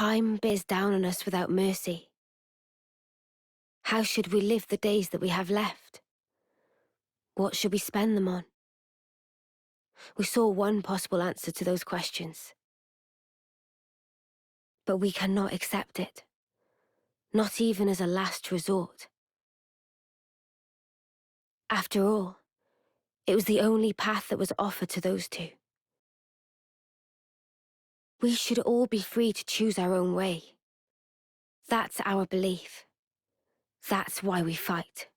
Time bears down on us without mercy. How should we live the days that we have left? What should we spend them on? We saw one possible answer to those questions. But we cannot accept it. Not even as a last resort. After all, it was the only path that was offered to those two. We should all be free to choose our own way. That's our belief. That's why we fight.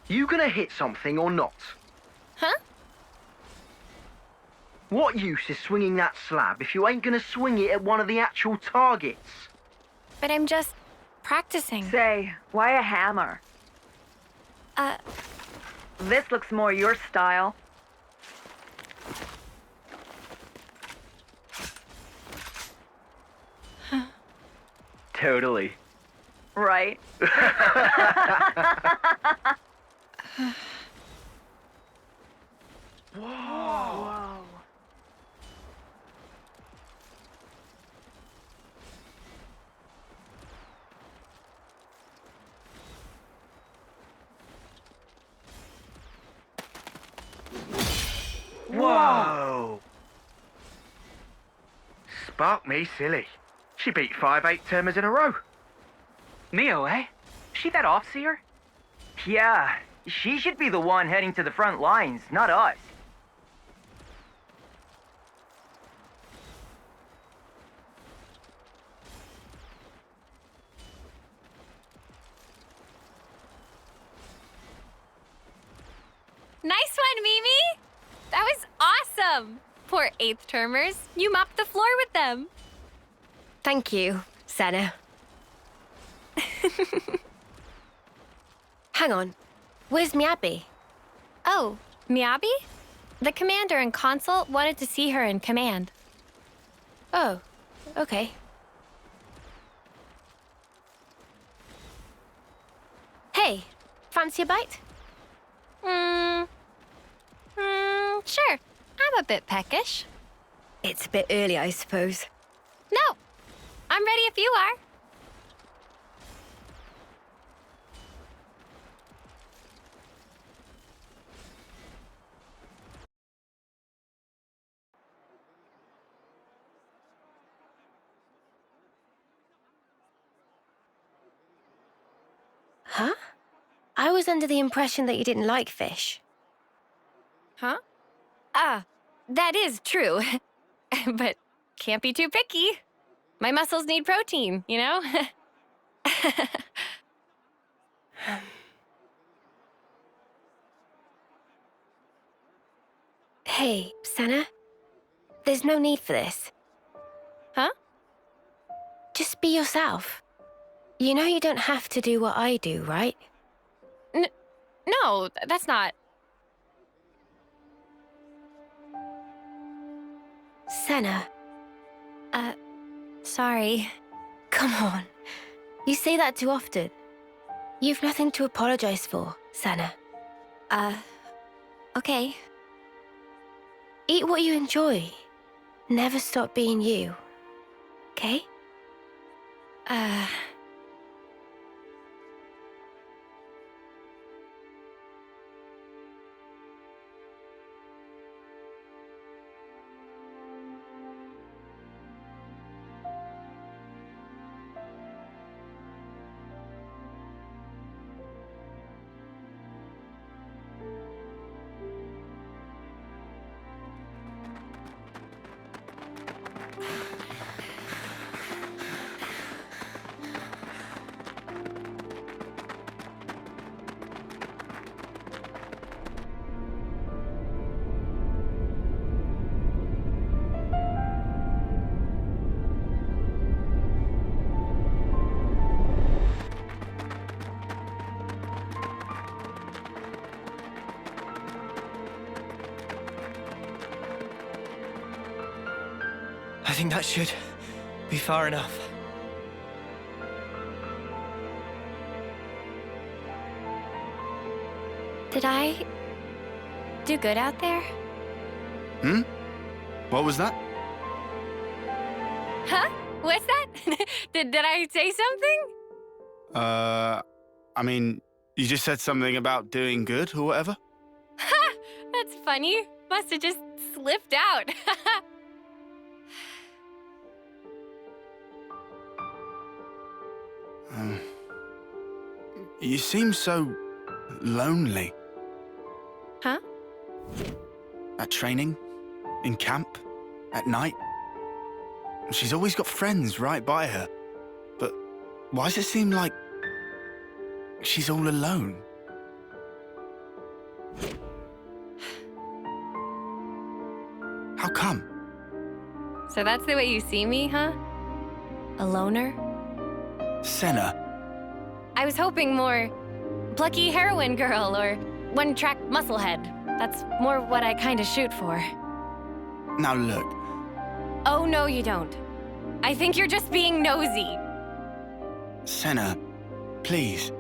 You gonna hit something or not? Huh? What use is swinging that slab if you ain't gonna swing it at one of the actual targets? But I'm just practicing. Say, why a hammer? This looks more your style. Totally. Right. Whoa. Whoa! Spark me silly. She beat 5 8-termers in a row. Mio, eh? She that off-seer? Yeah, she should be the one heading to the front lines, not us. Nice one, Mimi! That was awesome! Poor 8th termers. You mopped the floor with them. Thank you, Senna. Hang on. Where's Miyabi? Oh, Miyabi? The commander and consult wanted to see her in command. Oh, okay. Hey, fancy a bite? Sure. I'm a bit peckish. It's a bit early, I suppose. No, I'm ready if you are. Huh? I was under the impression that you didn't like fish. Huh? Ah, that is true. But can't be too picky. My muscles need protein, you know? Hey, Senna. There's no need for this. Huh? Just be yourself. You know you don't have to do what I do, right? No, that's not... Senna. Sorry. Come on. You say that too often. You've nothing to apologize for, Senna. Okay. Eat what you enjoy. Never stop being you. Okay? I think that should be far enough. Did I do good out there? What was that? Huh? What's that? did I say something? I mean, you just said something about doing good or whatever? Ha! That's funny. Must have just slipped out. You seem so lonely. Huh? At training, in camp, at night. She's always got friends right by her. But why does it seem like she's all alone? How come? So that's the way you see me, huh? A loner? Senna, I was hoping more plucky heroine girl or one-track musclehead. That's more what I kind of shoot for. now look. Oh, no, you don't. I think you're just being nosy. Senna, please.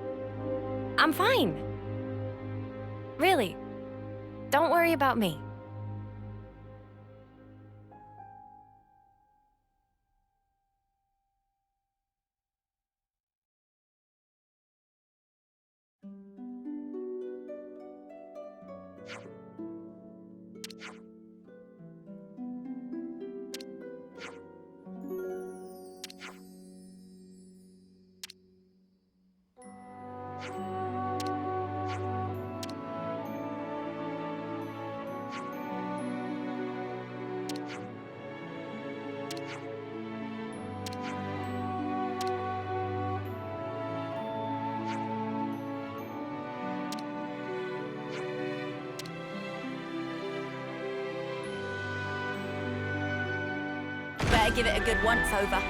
I'm fine. Really. Don't worry about me. Better give it a good once-over.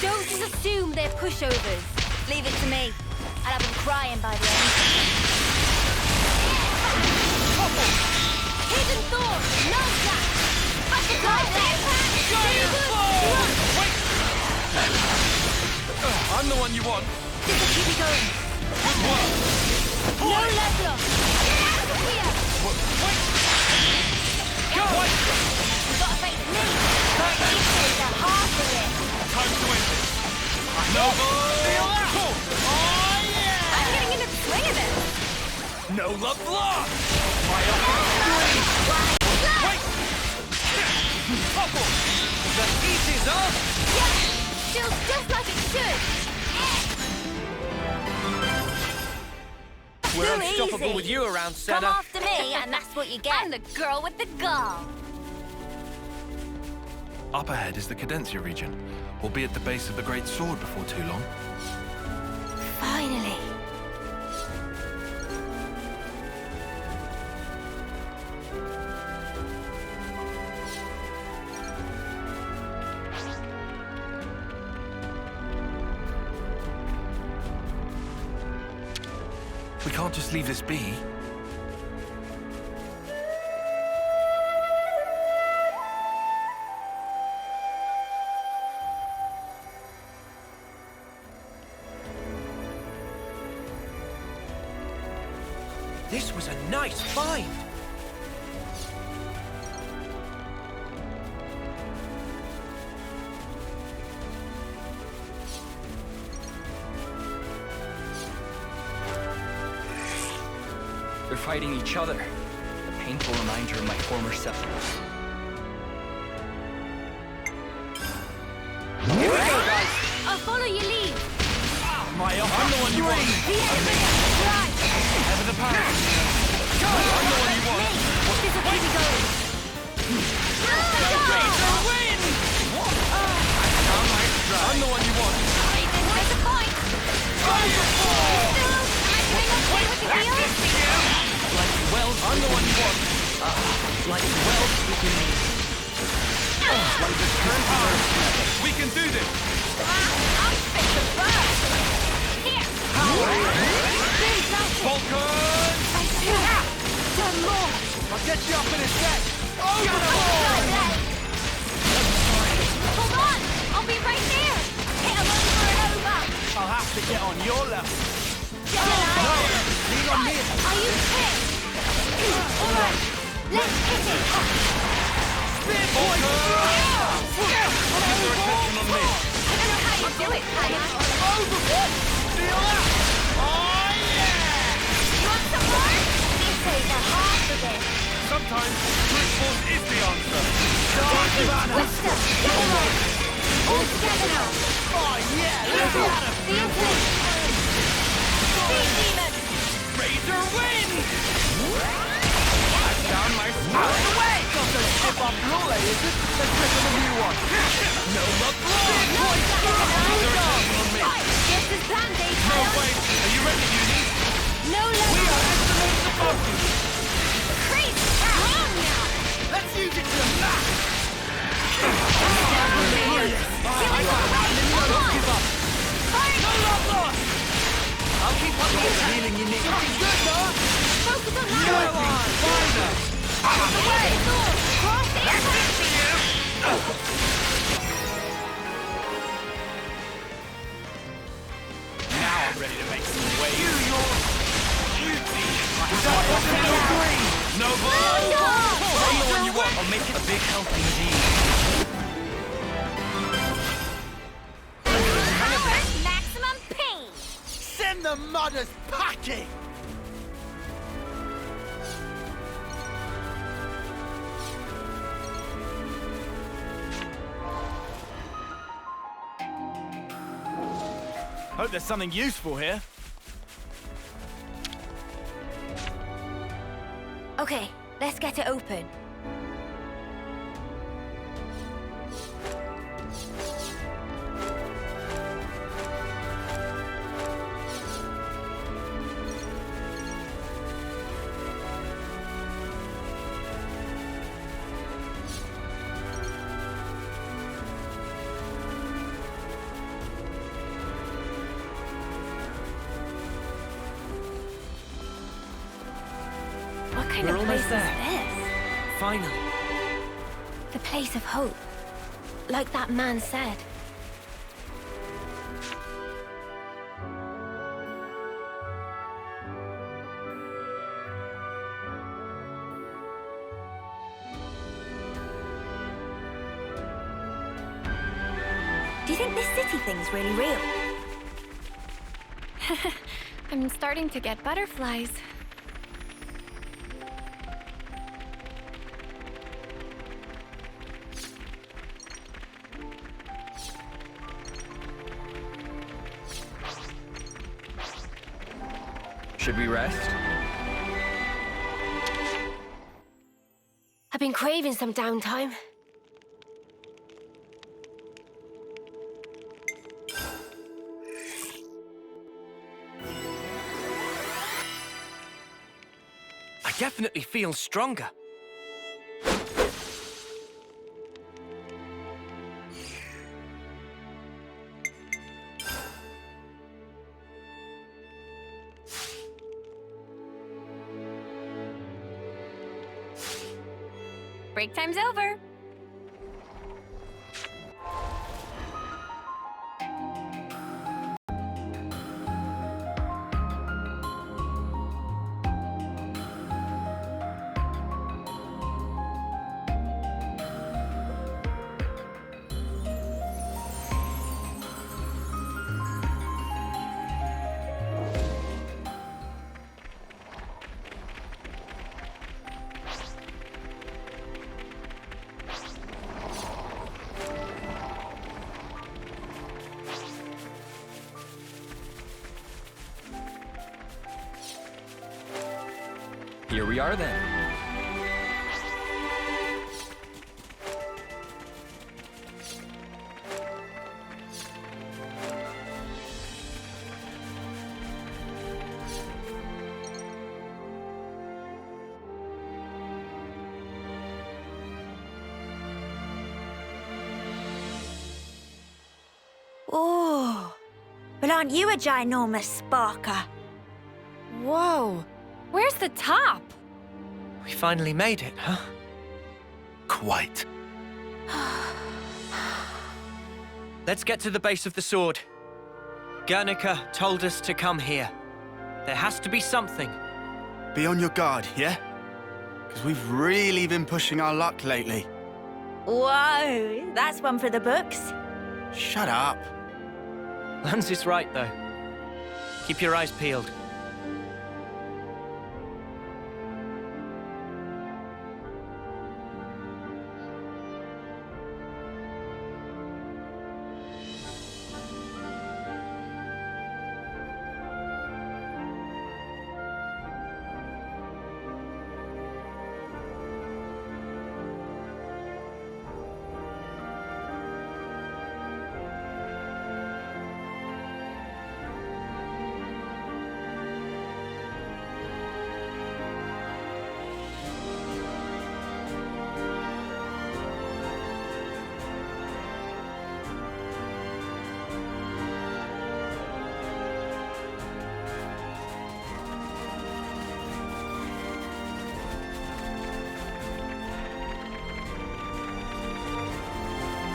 Don't just assume they're pushovers. Leave it to me. I'll have them crying by the end. Hidden Thorn! No that! Butterfly I'm the one you want. This'll keep you going. Good work. No level. Wait. You've got to face me. This is the half of it. Time to end this. No. Feel that? Oh, yeah. I'm getting into the swing of it. No love lost. Wait. Couple. The heat is up. Feels just like it should. We're Too unstoppable easy. with you around, Come Senna. after me, and that's what you get. I'm the girl with the gall. Up ahead is the Cadencia region. We'll be at the base of the Great Sword before too long. Finally. We can't just leave this be. This was a nice find. They're fighting each other. A painful reminder of my former self. Here we go, guys. I'll follow your lead. I'm the one you want. Right. Ever the power. Go! I'm the one you want. This'll keep you going. Razor win! I'm the one you want. There's a point. I'm the one you want. Like well, we can. We can do this. I'll fix the bird. Here. Vulcan! Done more. I'll get you up in a sec. Hold on. I'll be right there. Hit 'em over and over. I'll have to get on your level. Lean on me. Are you pissed? All right. Let's hit it. Spear point! Keep their attention on me. I don't know how you do it, Kaya. Feel that? Oh, yeah! You want some more? This is the half of it. Sometimes brute force is the answer. Twister, get on. All together now. Oh, yeah! Let's Careful. get him! The intake. Speed demon. Razor wind! Down my Out of the way! Got to skip up Lule, is it? Let's click on a new one. No luck. Spear point! This is Band-Aid, No, Kaya. wait. Are you ready, Uni? No We level. are estimates above you. Creep. Wrong now. Let's use it to the max! Give up. No love lost! I'll keep up the attack. Healing you need. Looking good, though! Focus on Go that. on! Find them! Out of the way. Cross the Now I'm ready to make some waves. You, your beauty. No ball! Say the one you want. I'll make it a big help indeed. Power, maximum pain. Send the mudders packing! Hope there's something useful here. Okay, let's get it open. What kind We're of place almost is there. this? Finally. The place of hope. Like that man said. Do you think this city thing's really real? I'm starting to get butterflies. Should we rest? I've been craving some downtime. I definitely feel stronger. Break time's over. Here we are then. Oh, but aren't you a ginormous sparker? Whoa. Where's the top? We finally made it, huh? Quite. Let's get to the base of the sword. Guernica told us to come here. There has to be something. Be on your guard, yeah? Because we've really been pushing our luck lately. Whoa, that's one for the books. Shut up. Lance is right, though. Keep your eyes peeled.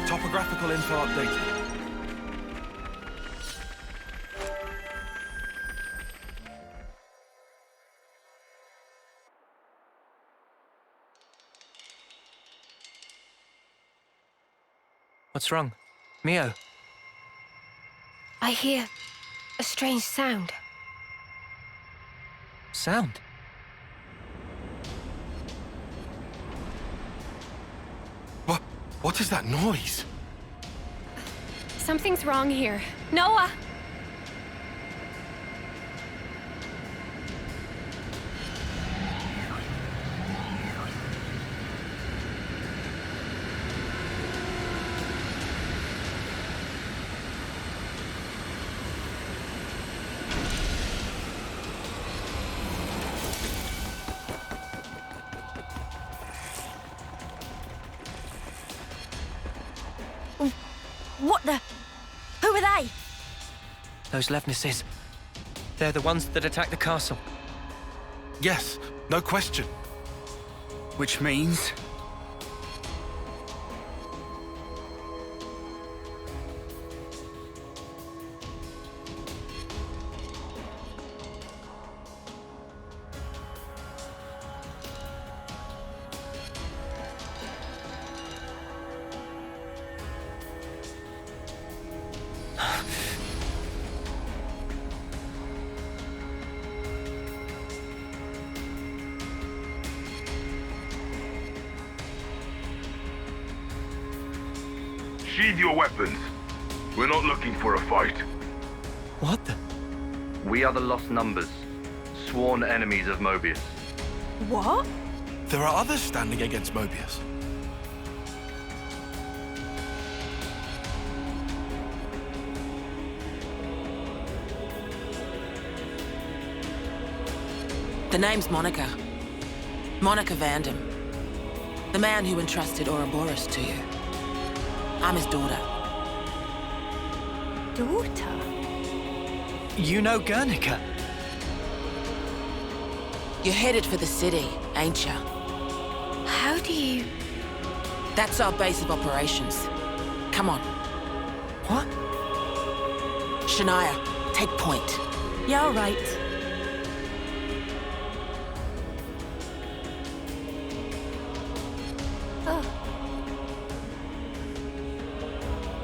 Topographical info updated. What's wrong? Mio? I hear a strange sound. Sound? What is that noise? Something's wrong here. Noah! What the? Who are they? Those Levnesses. They're the ones that attacked the castle. Yes, no question. Which means... Sheathe your weapons. We're not looking for a fight. What the? We are the Lost Numbers, sworn enemies of Mobius. What? There are others standing against Mobius. The name's Monica. Monica Vandam. The man who entrusted Ouroboros to you. I'm his daughter. Daughter? You know Guernica? You're headed for the city, ain't ya? How do you... That's our base of operations. Come on. What? Shania, take point. Yeah, all right.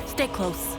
Stay close.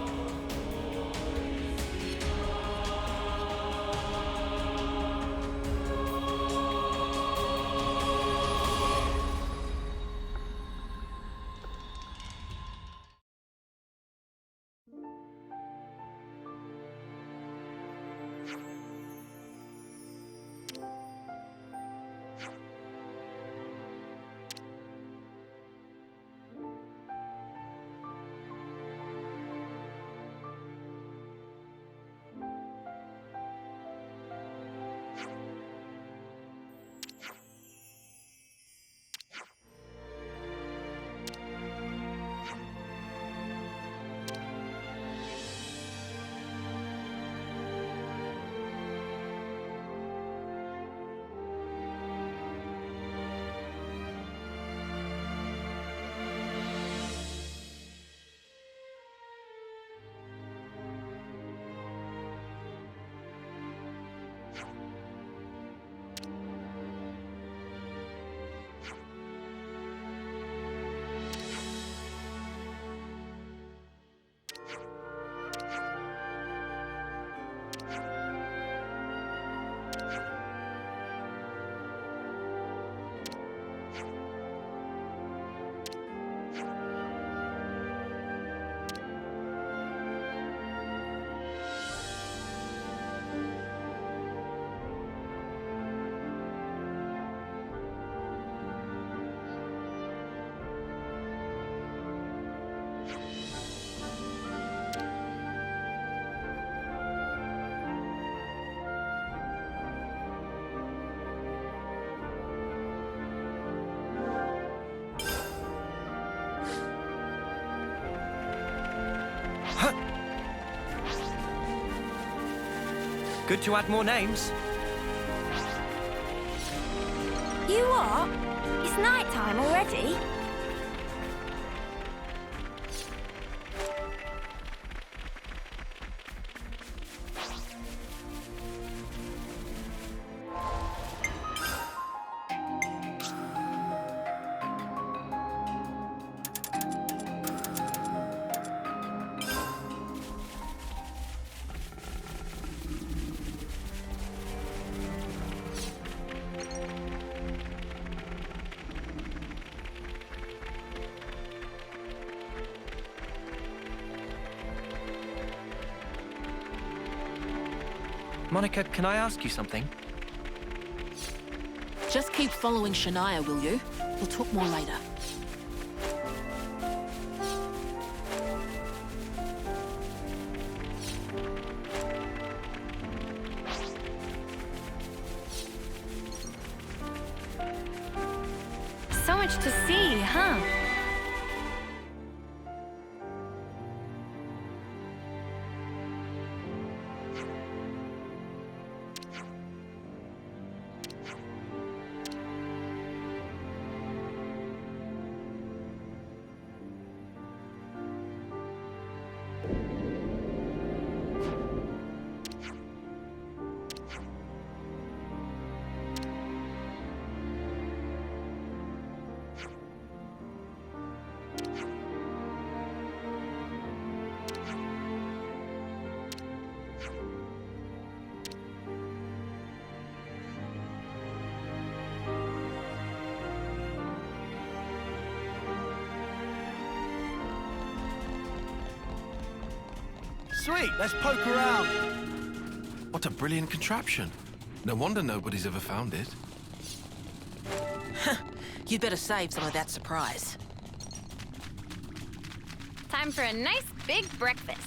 Good to add more names. You what? It's night time already? Monica, can I ask you something? Just keep following Shania, will you? We'll talk more later. So much to see, huh? Sweet, let's poke around. What a brilliant contraption. No wonder nobody's ever found it. You'd better save some of that surprise. Time for a nice big breakfast.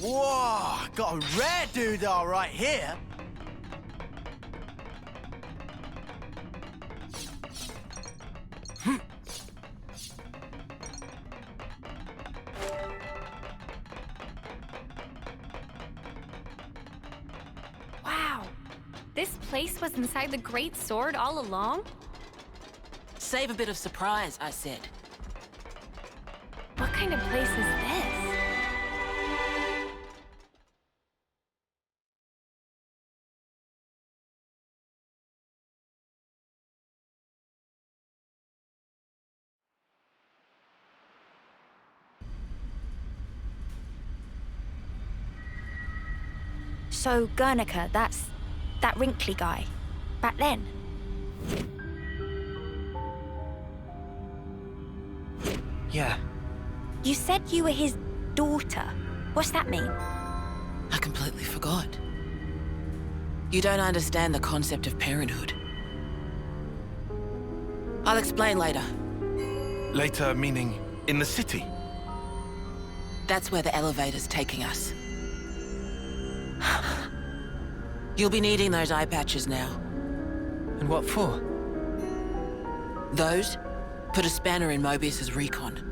Whoa, got a rare doodah right here. Wow. This place was inside the Great Sword all along? Save a bit of surprise, I said. What kind of place is this? So, Guernica, that's that wrinkly guy. Back then. Yeah. You said you were his daughter. What's that mean? I completely forgot. You don't understand the concept of parenthood. I'll explain later. Later, meaning in the city? That's where the elevator's taking us. You'll be needing those eye patches now. And what for? Those put a spanner in Mobius's recon.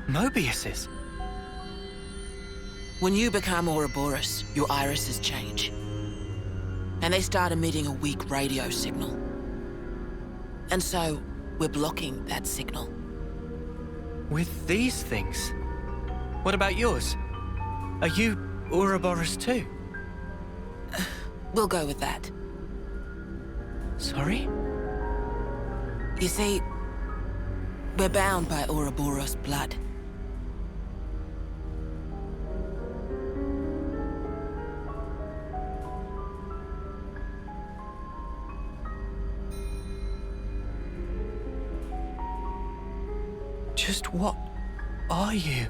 Mobius's? When you become Ouroboros, your irises change. And they start emitting a weak radio signal. And so, we're blocking that signal. With these things? What about yours? Are you Ouroboros too? We'll go with that. Sorry? You see, we're bound by Ouroboros blood. Just what are you?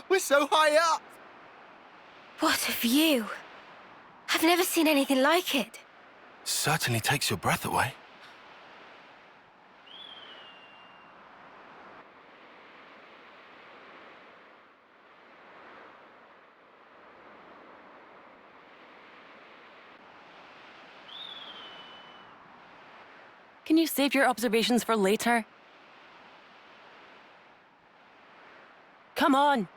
We're so high up! What a view! I've never seen anything like it. Certainly takes your breath away. Can you save your observations for later? Come on!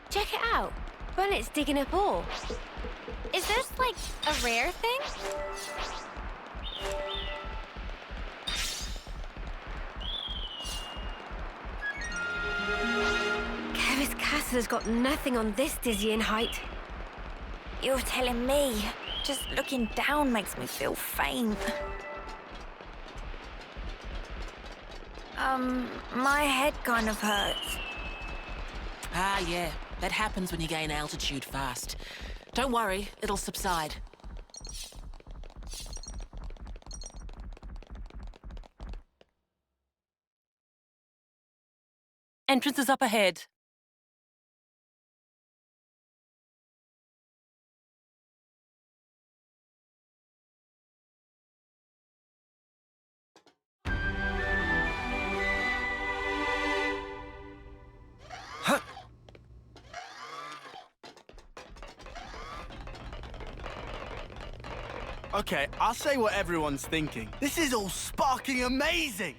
Check it out. Bunnet's digging up ore. Is this like a rare thing? Kevis Castle has got nothing on this dizzying height. You're telling me. Just looking down makes me feel faint. My head kind of hurts. Ah, yeah. That happens when you gain altitude fast. Don't worry, it'll subside. Entrance is up ahead. Okay, I'll say what everyone's thinking. This is all sparking amazing!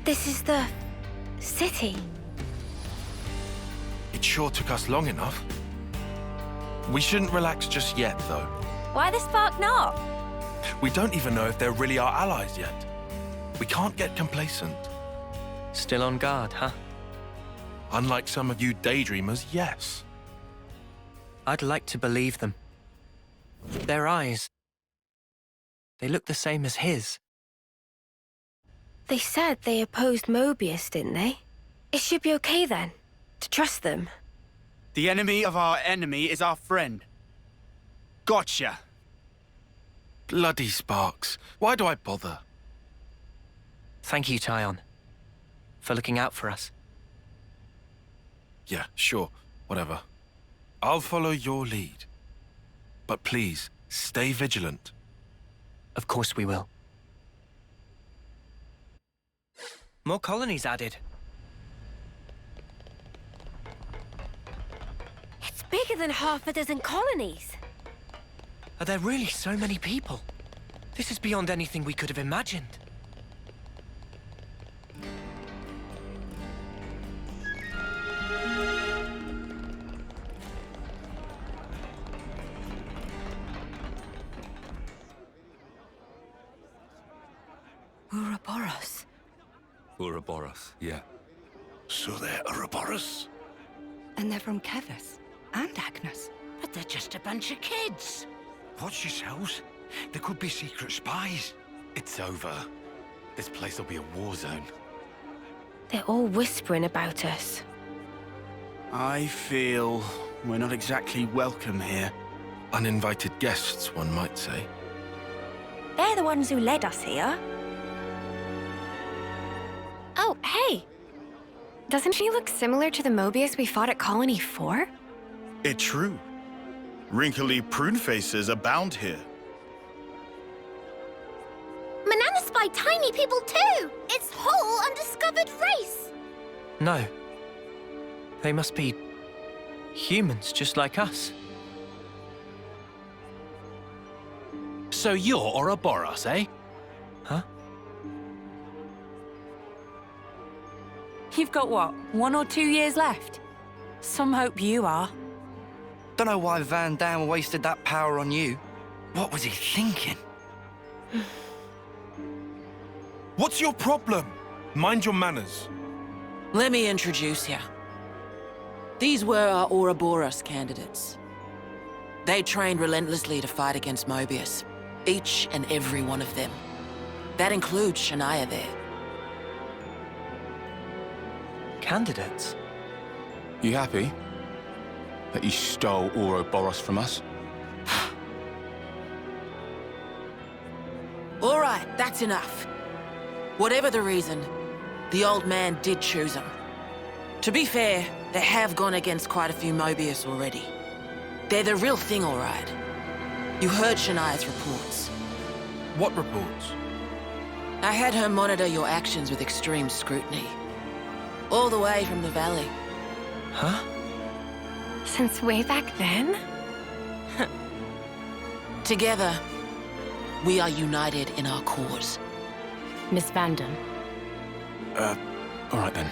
This is the city. It sure took us long enough. We shouldn't relax just yet, though. Why the spark not? We don't even know if they're really our allies yet. We can't get complacent. Still on guard, huh? Unlike some of you daydreamers, yes. I'd like to believe them. Their eyes. They look the same as his. They said they opposed Mobius, didn't they? It should be okay then, to trust them. The enemy of our enemy is our friend. Gotcha! Bloody Sparks. Why do I bother? Thank you, Tyon, for looking out for us. Yeah, sure. Whatever. I'll follow your lead. But please, stay vigilant. Of course we will. More colonies added. It's bigger than half a dozen colonies. Are there really so many people? This is beyond anything we could have imagined. Ouroboros. Ouroboros, yeah. So they're Ouroboros? And they're from Kevis and Agnes. But they're just a bunch of kids. Watch yourselves. There could be secret spies. It's over. This place will be a war zone. They're all whispering about us. I feel we're not exactly welcome here. Uninvited guests, one might say. They're the ones who led us here. Oh, hey! Doesn't she look similar to the Mobius we fought at Colony 4? It's true. Wrinkly prune faces abound here. Manana spy tiny people too! It's whole undiscovered race! No. They must be humans just like us. So you're Ouroboros, eh? Huh? You've got what, 1 or 2 years left? Some hope you are. Don't know why Van Dam wasted that power on you. What was he thinking? What's your problem? Mind your manners. Let me introduce you. These were our Ouroboros candidates. They trained relentlessly to fight against Mobius. Each and every one of them. That includes Shania there. Candidates? You happy that you stole Ouroboros from us? All right, that's enough. Whatever the reason, the old man did choose them. To be fair, they have gone against quite a few Mobius already. They're the real thing, all right. You heard Shania's reports. What reports? I had her monitor your actions with extreme scrutiny. All the way from the valley. Huh? Since way back then? Together, we are united in our cause. Miss Vandam. All right then.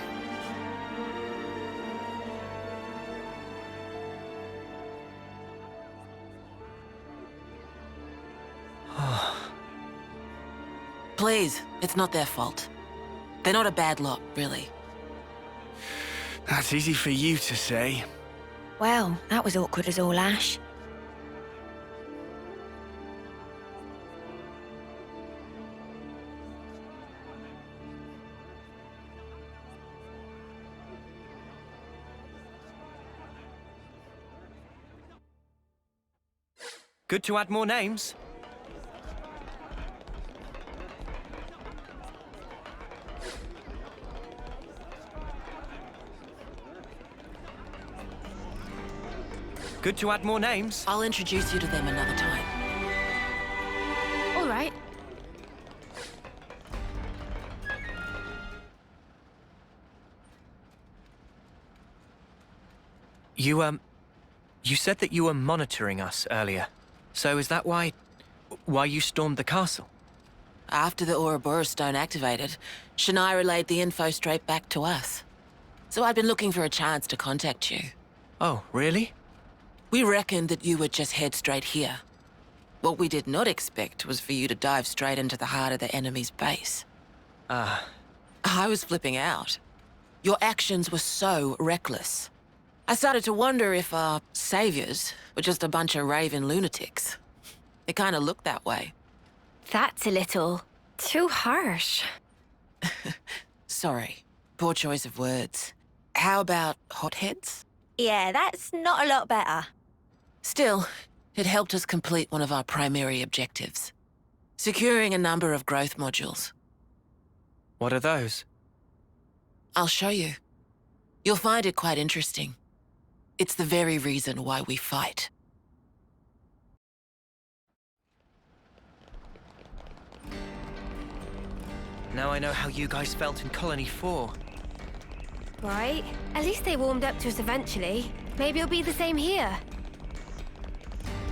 Please, it's not their fault. They're not a bad lot, really. That's easy for you to say. Well, that was awkward as all ash. Good to add more names. Good to add more names. I'll introduce you to them another time. All right. You said that you were monitoring us earlier. So is that why you stormed the castle? After the Ouroboros stone activated, Shania relayed the info straight back to us. So I'd been looking for a chance to contact you. Oh, really? We reckoned that you would just head straight here. What we did not expect was for you to dive straight into the heart of the enemy's base. I was flipping out. Your actions were so reckless. I started to wonder if our saviors were just a bunch of raving lunatics. It kind of looked that way. That's a little... too harsh. Sorry. Poor choice of words. How about hotheads? Yeah, that's not a lot better. Still, it helped us complete one of our primary objectives. Securing a number of growth modules. What are those? I'll show you. You'll find it quite interesting. It's the very reason why we fight. Now I know how you guys felt in Colony 4. Right. At least they warmed up to us eventually. Maybe it'll be the same here.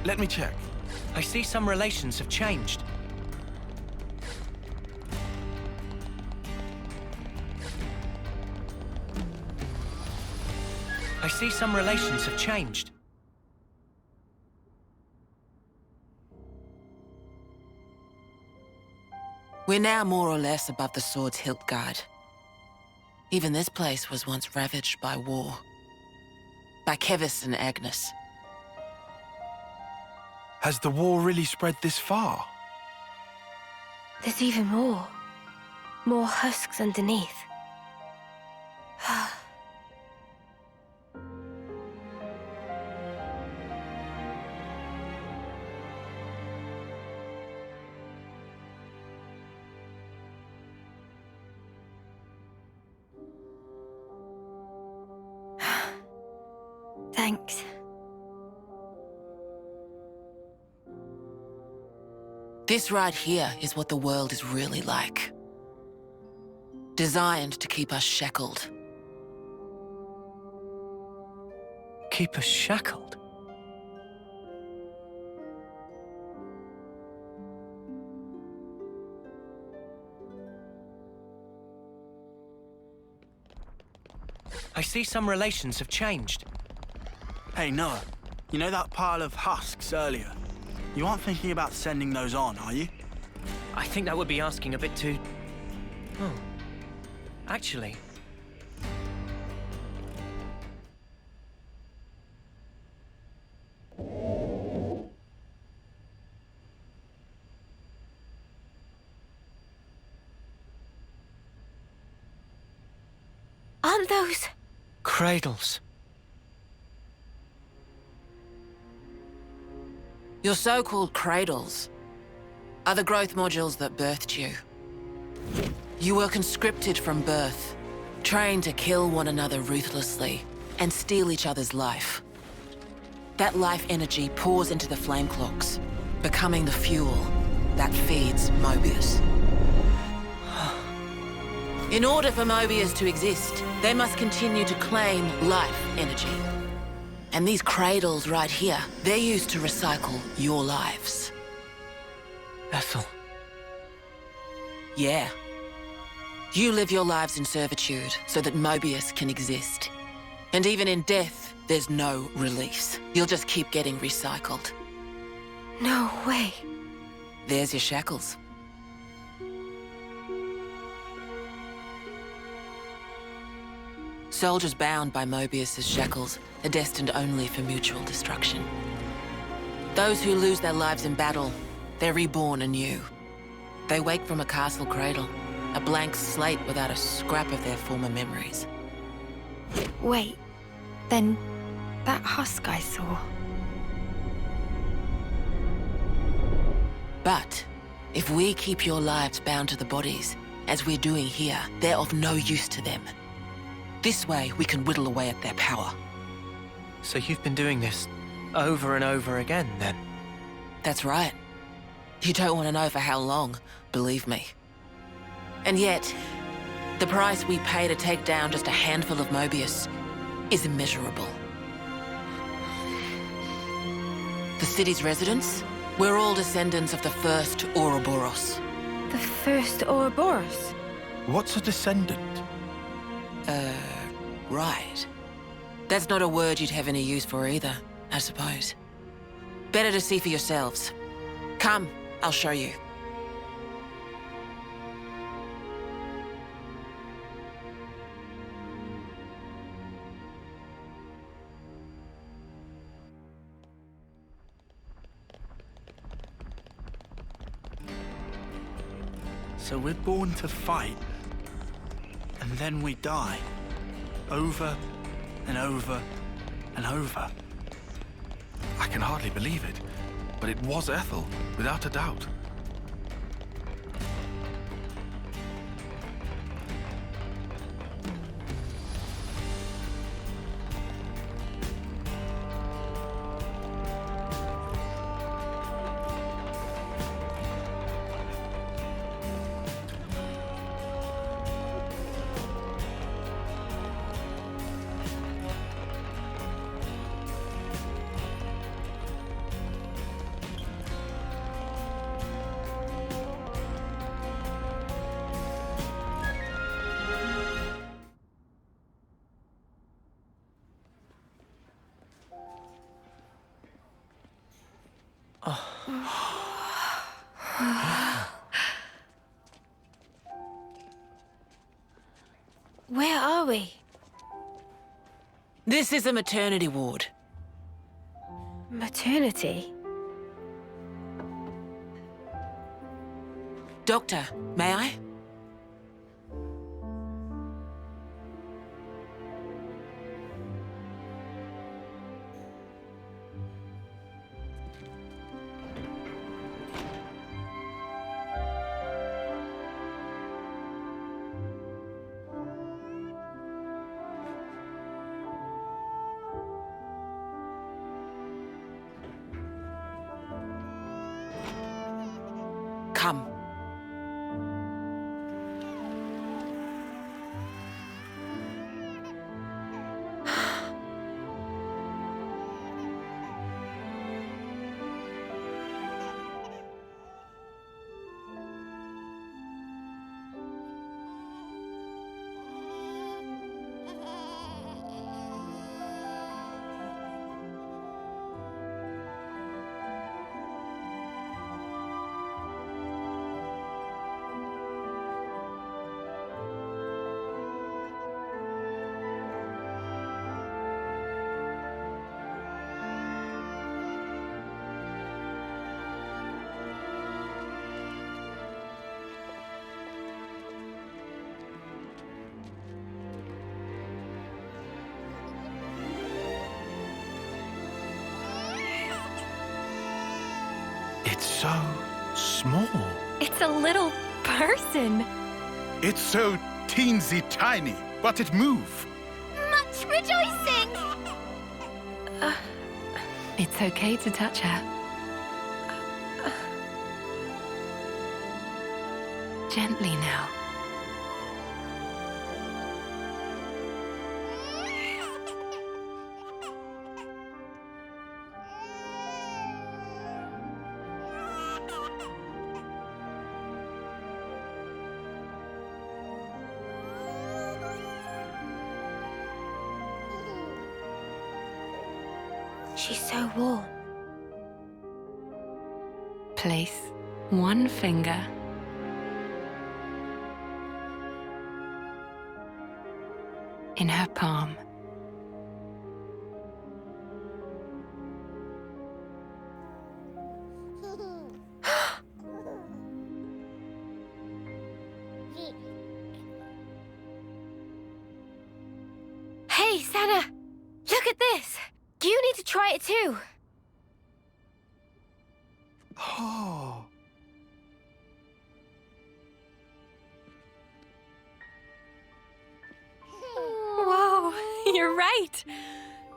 Let me check. I see some relations have changed. I see some relations have changed. We're now more or less above the sword's hilt guard. Even this place was once ravaged by war. By Kevis and Agnes. Has the war really spread this far? There's even more. More husks underneath. Thanks. This right here is what the world is really like. Designed to keep us shackled. Keep us shackled? I see some relations have changed. Hey, Noah. You know that pile of husks earlier? You aren't thinking about sending those on, are you? I think that would be asking a bit too... Oh. Actually... Aren't those... Cradles. Your so-called cradles are the growth modules that birthed you. You were conscripted from birth, trained to kill one another ruthlessly and steal each other's life. That life energy pours into the flame clocks, becoming the fuel that feeds Mobius. In order for Mobius to exist, they must continue to claim life energy. And these cradles right here, they're used to recycle your lives. Ethel. Yeah. You live your lives in servitude so that Mobius can exist. And even in death, there's no release. You'll just keep getting recycled. No way. There's your shackles. Soldiers bound by Mobius's shackles are destined only for mutual destruction. Those who lose their lives in battle, they're reborn anew. They wake from a castle cradle, a blank slate without a scrap of their former memories. Wait, then that husk I saw. But if we keep your lives bound to the bodies, as we're doing here, they're of no use to them. This way, we can whittle away at their power. So you've been doing this over and over again, then? That's right. You don't want to know for how long, believe me. And yet, the price we pay to take down just a handful of Mobius is immeasurable. The city's residents, we're all descendants of the first Ouroboros. The first Ouroboros? What's a descendant? Right. That's not a word you'd have any use for either, I suppose. Better to see for yourselves. Come, I'll show you. So we're born to fight, and then we die. Over and over and over. I can hardly believe it, but it was Ethel, without a doubt. Where are we? This is a maternity ward. Maternity? Doctor, may I? It's so small. It's a little person. It's so teensy tiny, but it move. Much rejoicing! It's okay to touch her. Gently now. She's so warm. Place one finger in her palm. Hey, Senna! Look at this! You need to try it too! Oh. Whoa, you're right.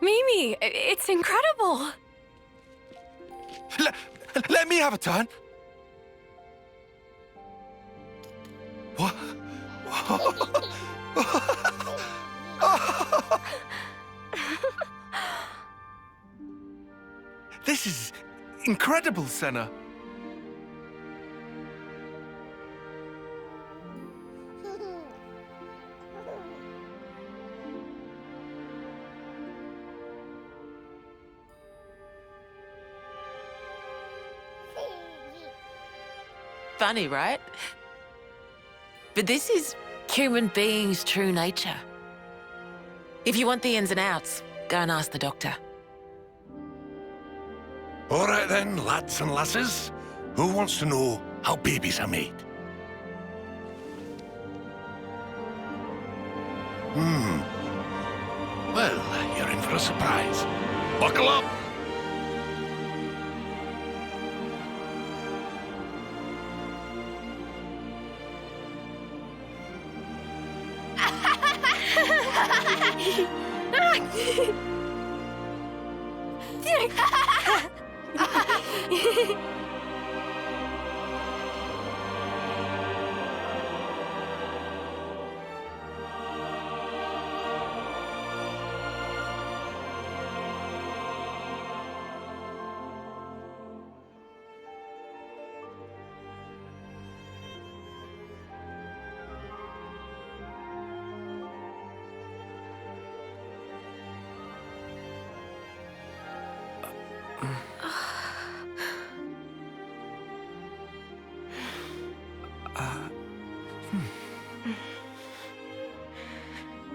Mimi, it's incredible. Let me have a turn. What? This is incredible, Senna. Funny, right? But this is human beings' true nature. If you want the ins and outs, go and ask the doctor. All right then, lads and lasses. Who wants to know how babies are made? Well, you're in for a surprise. Buckle up!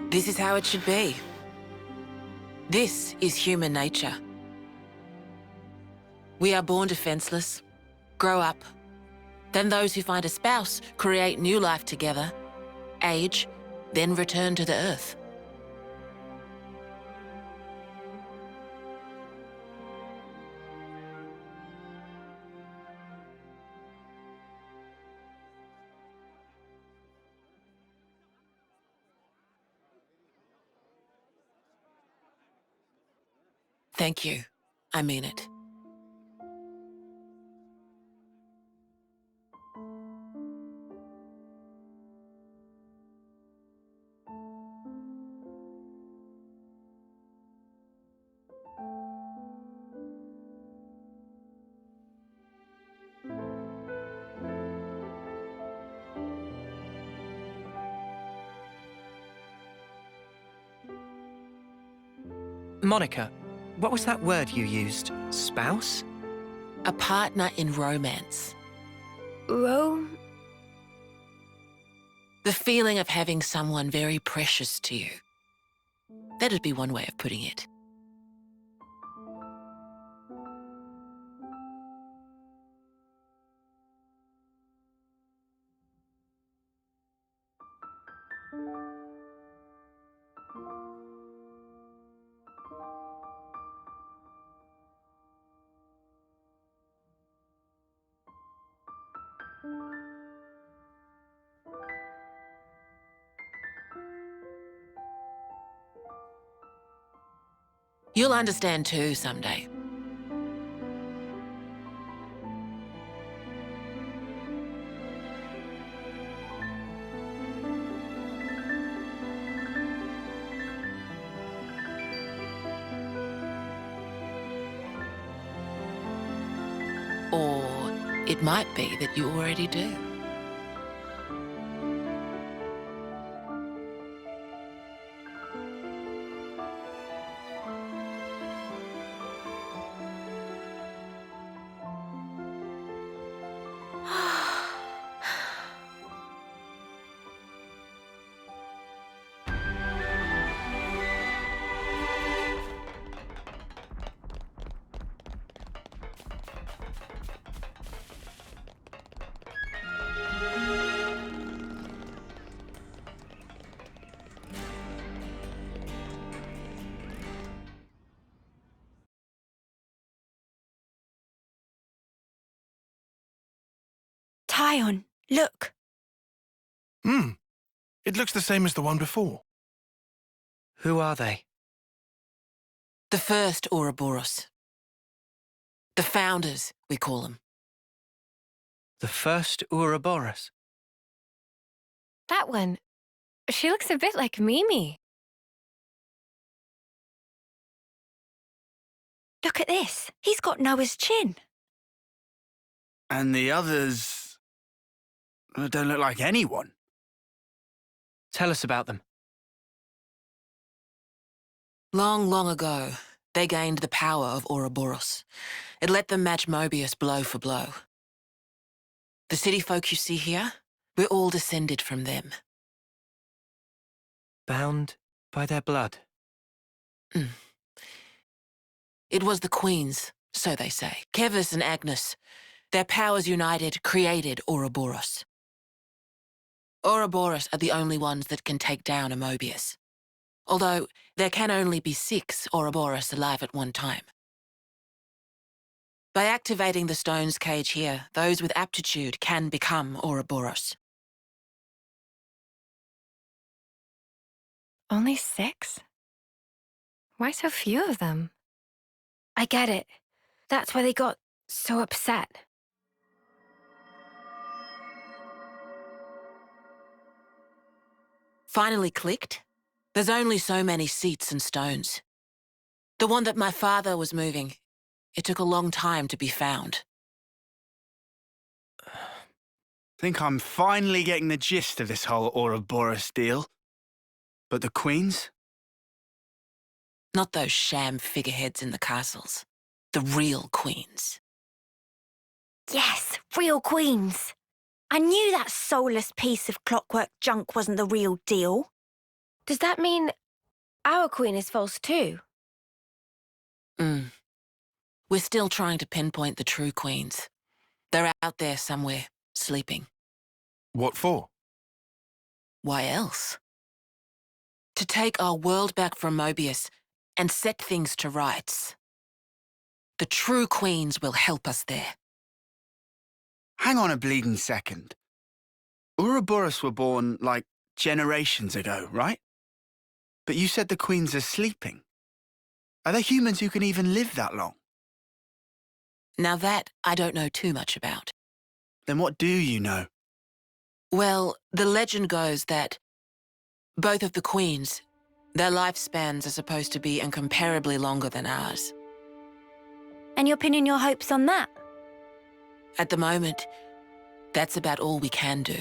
This is how it should be. This is human nature. We are born defenseless, grow up. Then those who find a spouse create new life together, age, then return to the earth. Thank you. I mean it. Monica, what was that word you used? Spouse? A partner in romance. Rome? The feeling of having someone very precious to you. That'd be one way of putting it. You'll understand too someday. Or it might be that you already do. Tyon, look. It looks the same as the one before. Who are they? The first Ouroboros. The founders, we call them. The first Ouroboros? That one. She looks a bit like Mimi. Look at this. He's got Noah's chin. And the others don't look like anyone. Tell us about them. Long, long ago, they gained the power of Ouroboros. It let them match Mobius blow for blow. The city folk you see here, we're all descended from them. Bound by their blood? It was the queens, so they say. Kevis and Agnes. Their powers united created Ouroboros. Ouroboros are the only ones that can take down a Mobius. Although, there can only be 6 Ouroboros alive at one time. By activating the stone's cage here, those with aptitude can become Ouroboros. Only 6? Why so few of them? I get it. That's why they got so upset. Finally clicked? There's only so many seats and stones. The one that my father was moving, it took a long time to be found. Think I'm finally getting the gist of this whole Ouroboros deal. But the queens? Not those sham figureheads in the castles. The real queens. Yes, real queens. I knew that soulless piece of clockwork junk wasn't the real deal. Does that mean our queen is false too? We're still trying to pinpoint the true queens. They're out there somewhere, sleeping. What for? Why else? To take our world back from Mobius and set things to rights. The true queens will help us there. Hang on a bleeding second. Ouroboros were born, like, generations ago, right? But you said the queens are sleeping. Are there humans who can even live that long? Now that I don't know too much about. Then what do you know? Well, the legend goes that both of the queens, their lifespans are supposed to be incomparably longer than ours. And you're pinning your hopes on that? At the moment, that's about all we can do.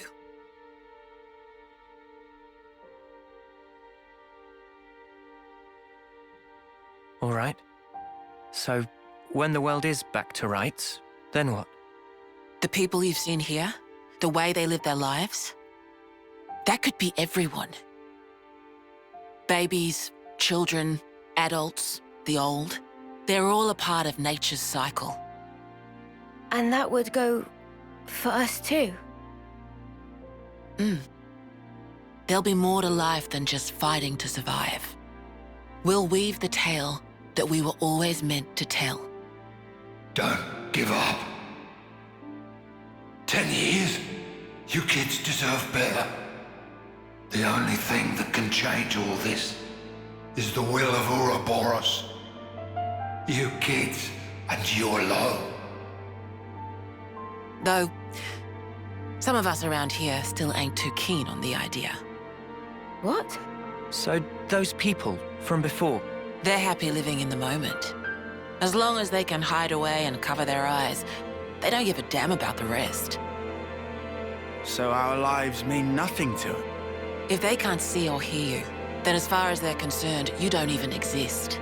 All right. So, when the world is back to rights, then what? The people you've seen here, the way they live their lives, that could be everyone. Babies, children, adults, the old, they're all a part of nature's cycle. And that would go for us too? There'll be more to life than just fighting to survive. We'll weave the tale that we were always meant to tell. Don't give up. 10 years? You kids deserve better. The only thing that can change all this is the will of Ouroboros. You kids, and you're low. Though, some of us around here still ain't too keen on the idea. What? So, those people from before? They're happy living in the moment. As long as they can hide away and cover their eyes, they don't give a damn about the rest. So our lives mean nothing to them? If they can't see or hear you, then as far as they're concerned, you don't even exist.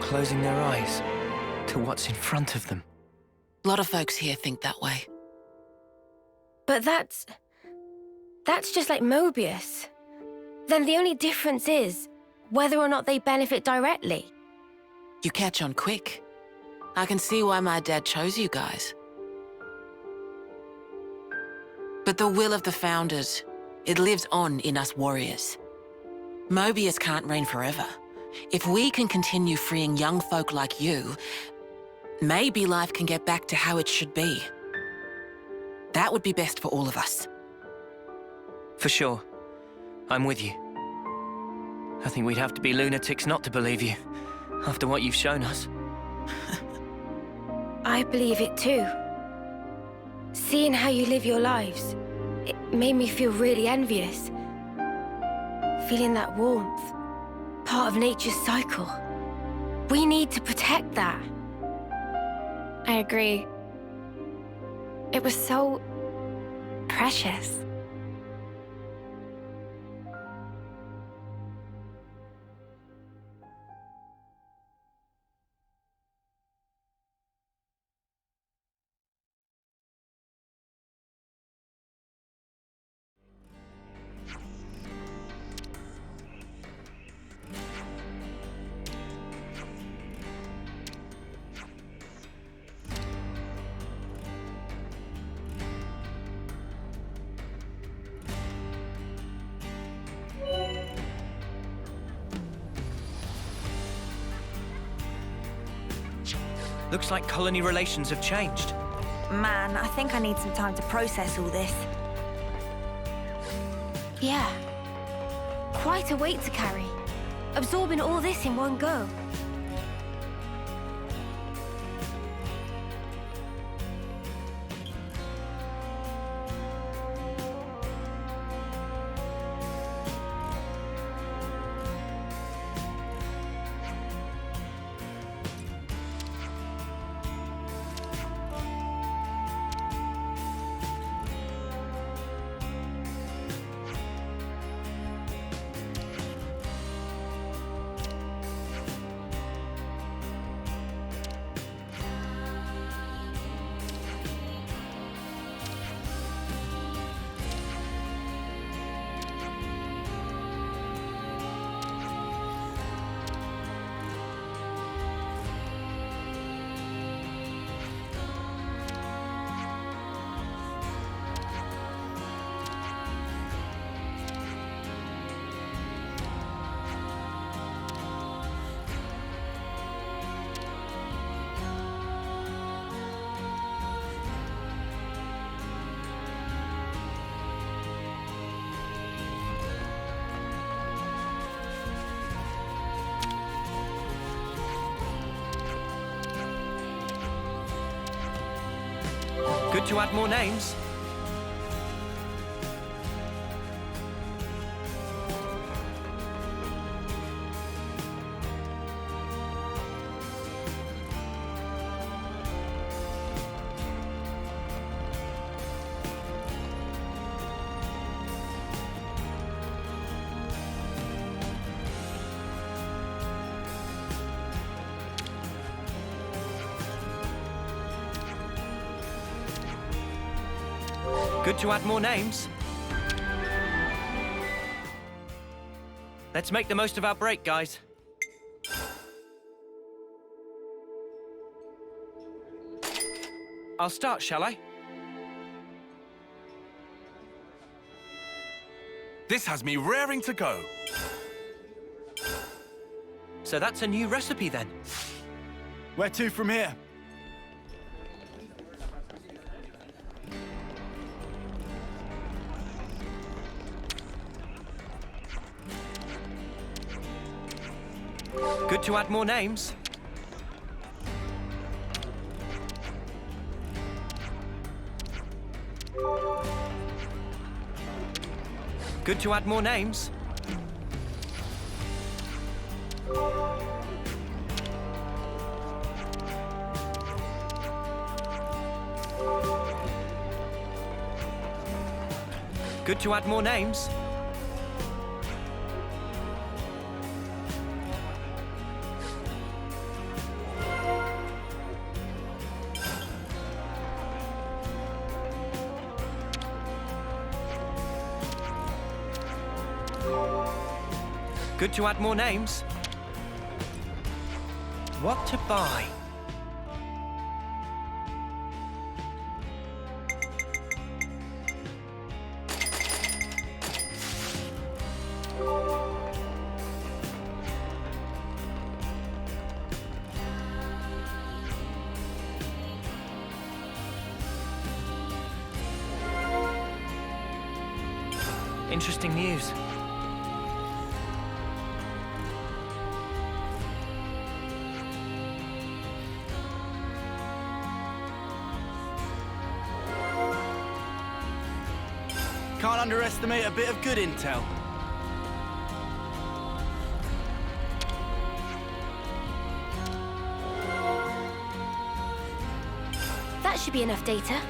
Closing their eyes to what's in front of them. A lot of folks here think that way. But that's just like Mobius. Then the only difference is whether or not they benefit directly. You catch on quick. I can see why my dad chose you guys. But the will of the Founders, it lives on in us warriors. Mobius can't reign forever. If we can continue freeing young folk like you, maybe life can get back to how it should be. That would be best for all of us. For sure. I'm with you. I think we'd have to be lunatics not to believe you, after what you've shown us. I believe it too. Seeing how you live your lives, it made me feel really envious. Feeling that warmth, part of nature's cycle. We need to protect that. I agree. It was so precious. Looks like colony relations have changed. Man, I think I need some time to process all this. Yeah. Quite a weight to carry. Absorbing all this in one go. Good to add more names. Good to add more names. Let's make the most of our break, guys. I'll start, shall I? This has me raring to go. So that's a new recipe then? Where to from here? Good to add more names. Good to add more names. Good to add more names. Good to add more names. What to buy? Interesting news. Can't underestimate a bit of good intel. That should be enough data.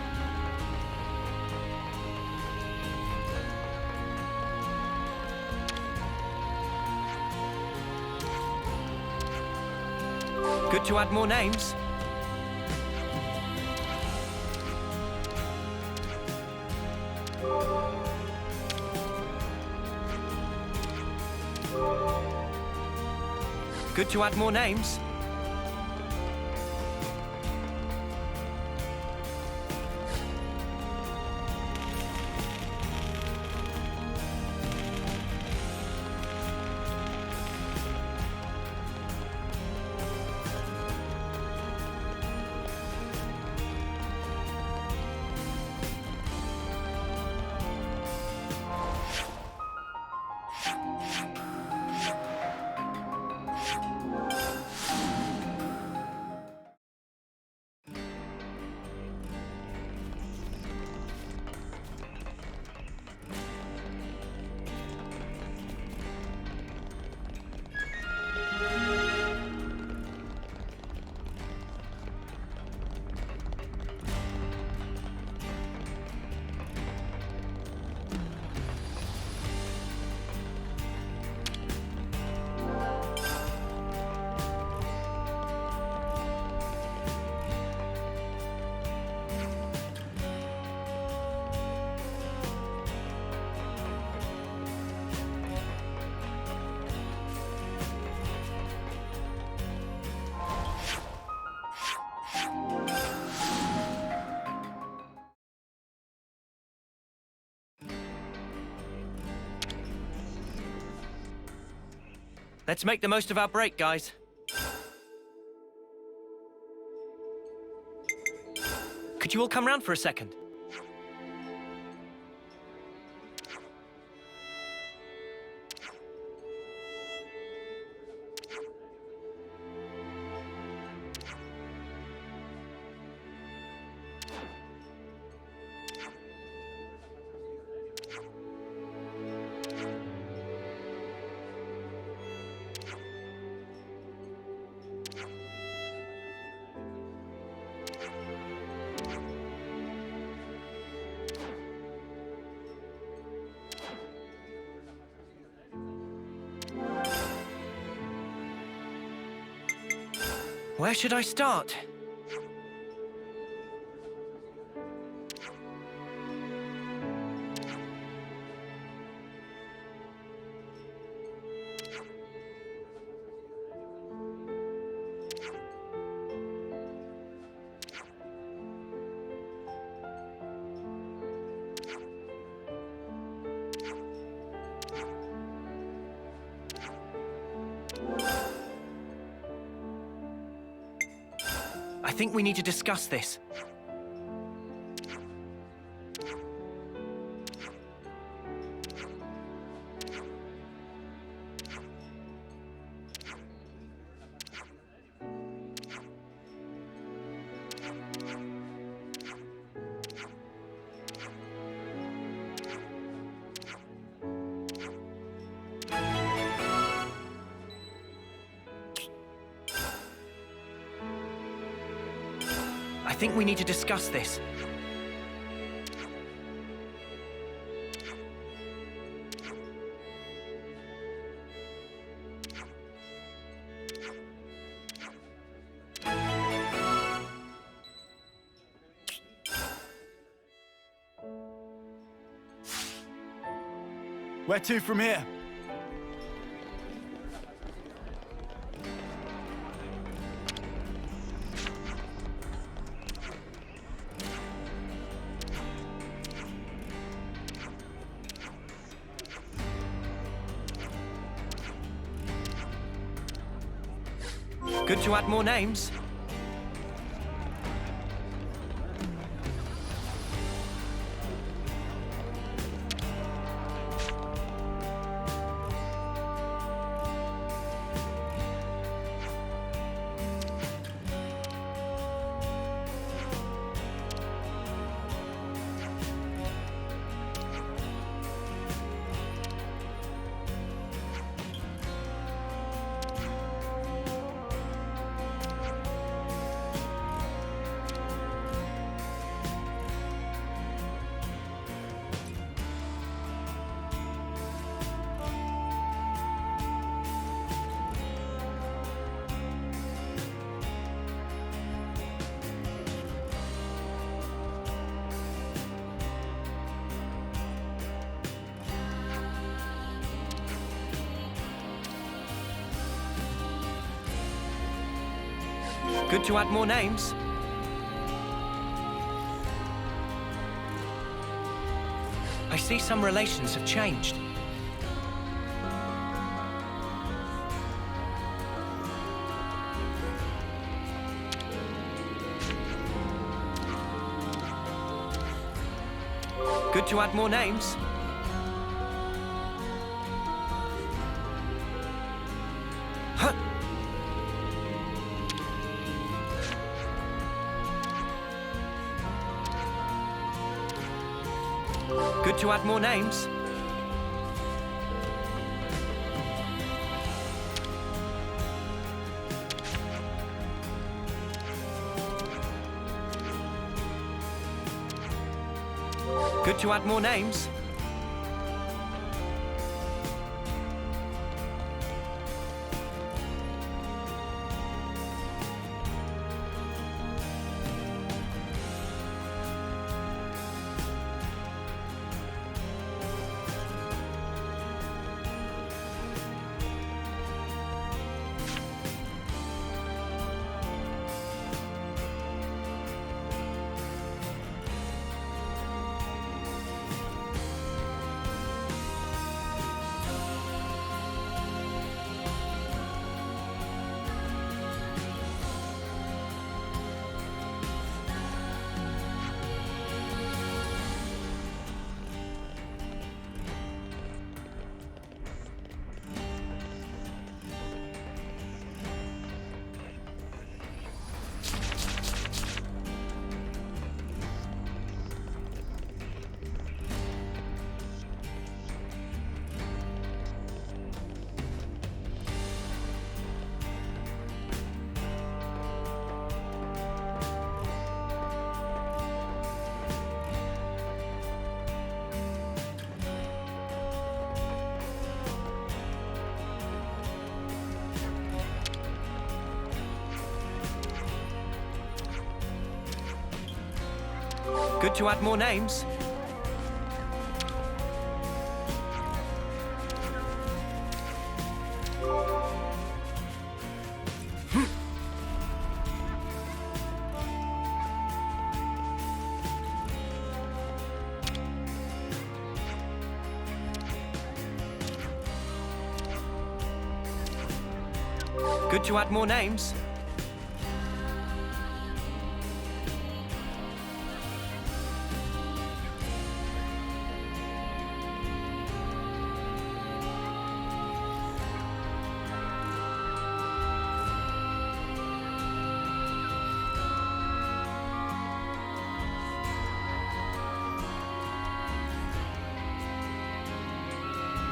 Good to add more names. Good to add more names. Let's make the most of our break, guys. Could you all come round for a second? Where should I start? I think we need to discuss this. I think we need to discuss this. Where to from here? Good to add more names. Good to add more names. I see some relations have changed. Good to add more names. Good to add more names. Good to add more names. Good to add more names. Good to add more names.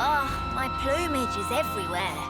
Oh, my plumage is everywhere.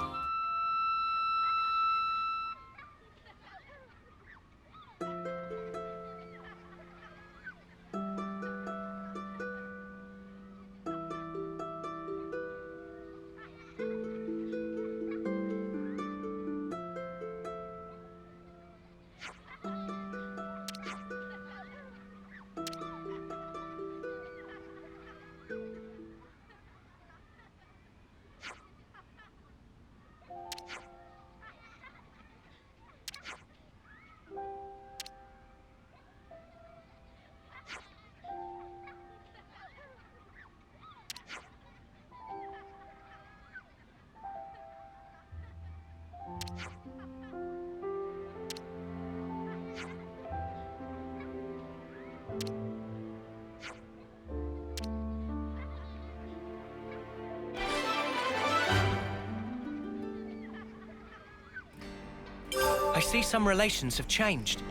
I see some relations have changed.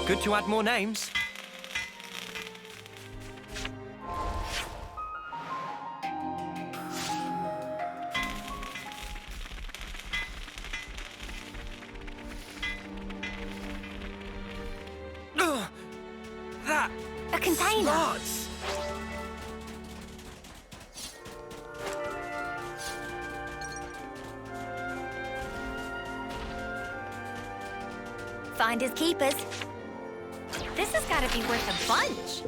Good to add more names. That... A container! Smarts. Finders keepers. This has got to be worth a bunch.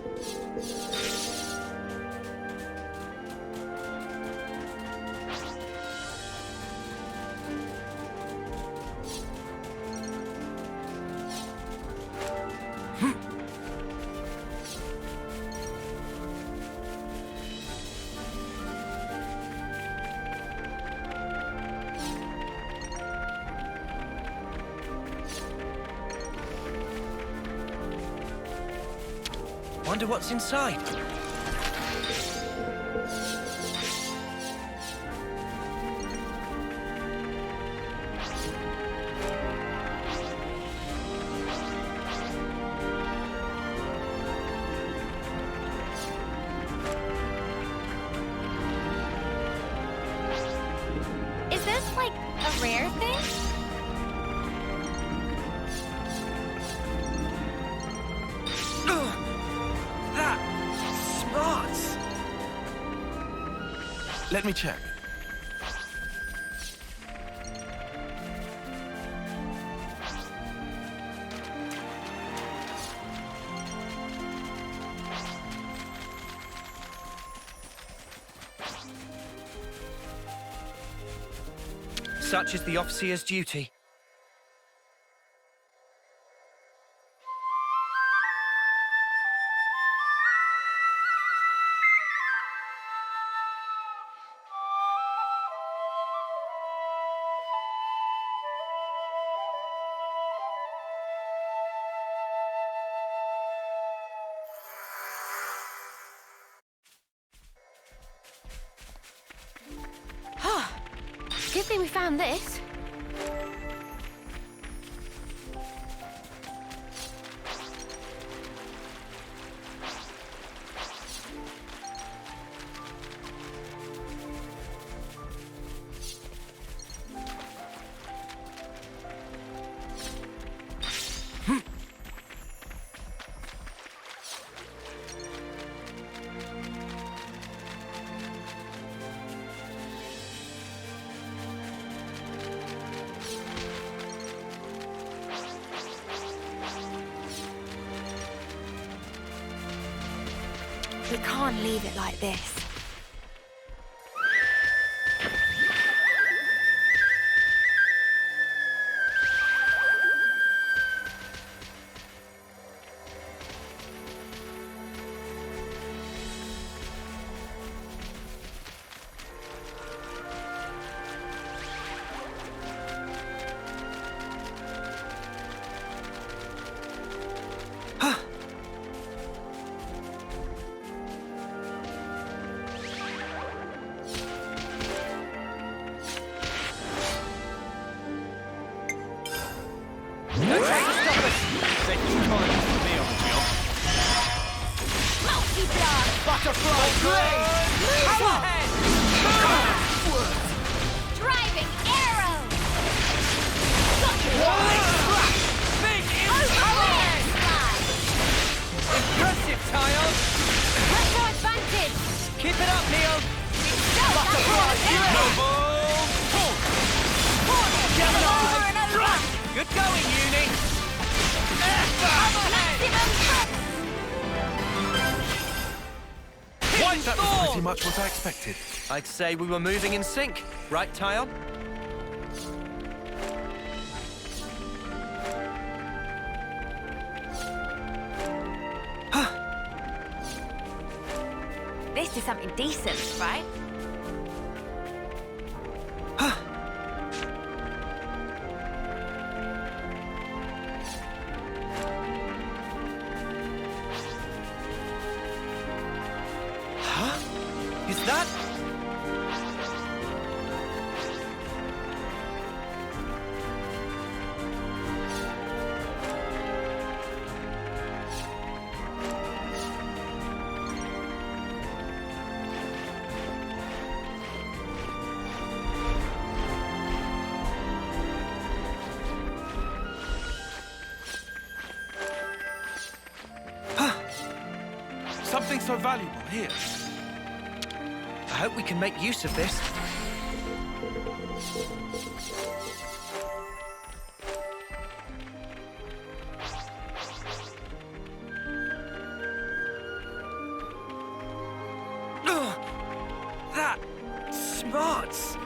Wonder what's inside. Is this like a rare thing? Let me check. Such is the officer's duty. Good thing we found this. We can't leave it like this. No trying to stop us! Say 2 colonies for me on the wheel. Butterfly blade! Come on! Driving arrow! Big Overland slide! impressive, Tile! Retro advantage! Keep it up, Neo! Butterfly Good going, Uni! That was pretty much what I expected. I'd say we were moving in sync, right, Tyon? This is something decent, right? Is that... Something so valuable here. I hope we can make use of this. Ugh, that smarts.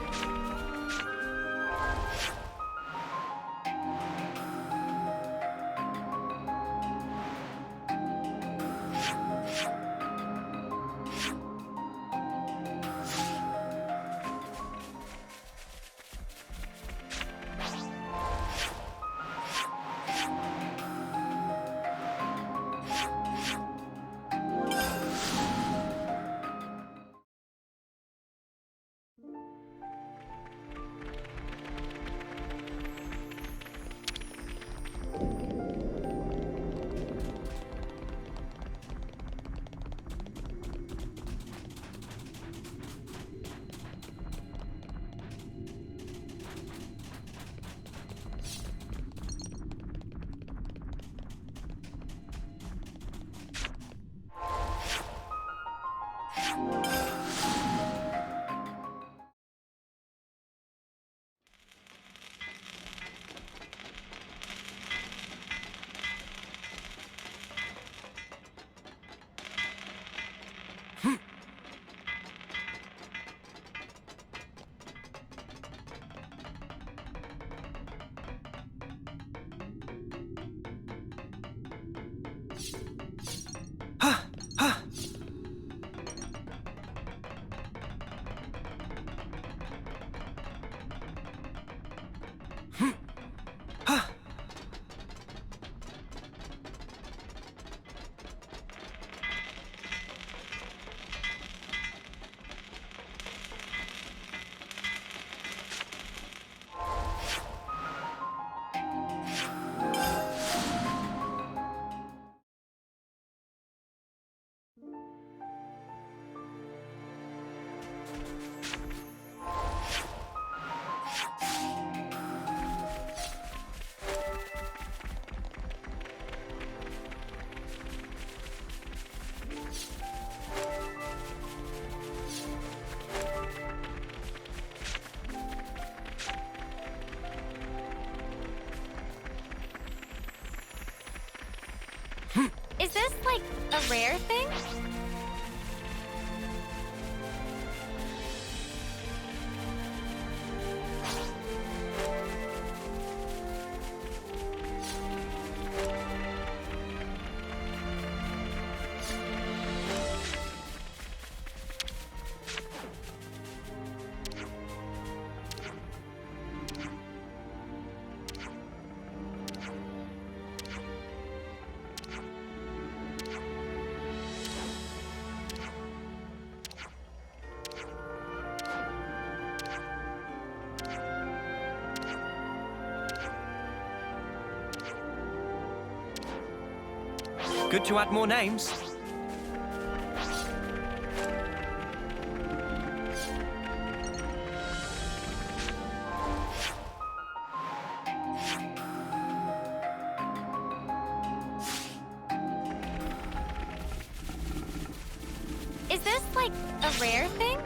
Is this, like, a rare thing? Good to add more names. Is this, like, a rare thing?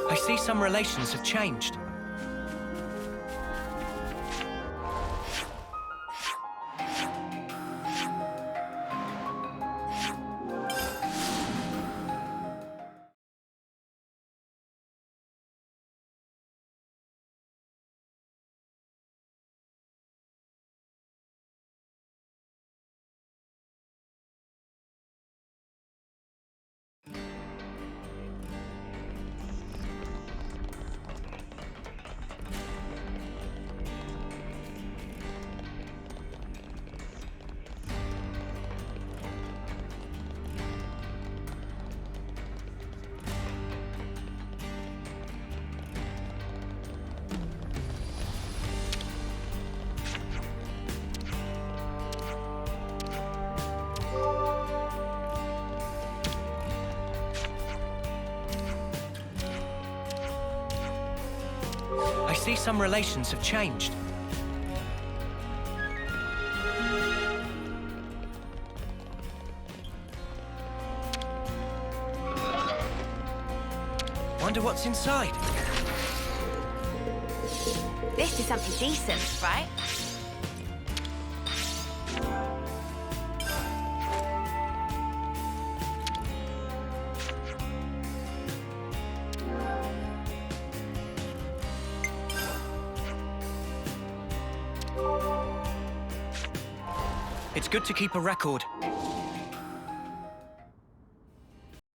I see some relations have changed. I see some relations have changed. Wonder what's inside. This is something decent, right? It's good to keep a record.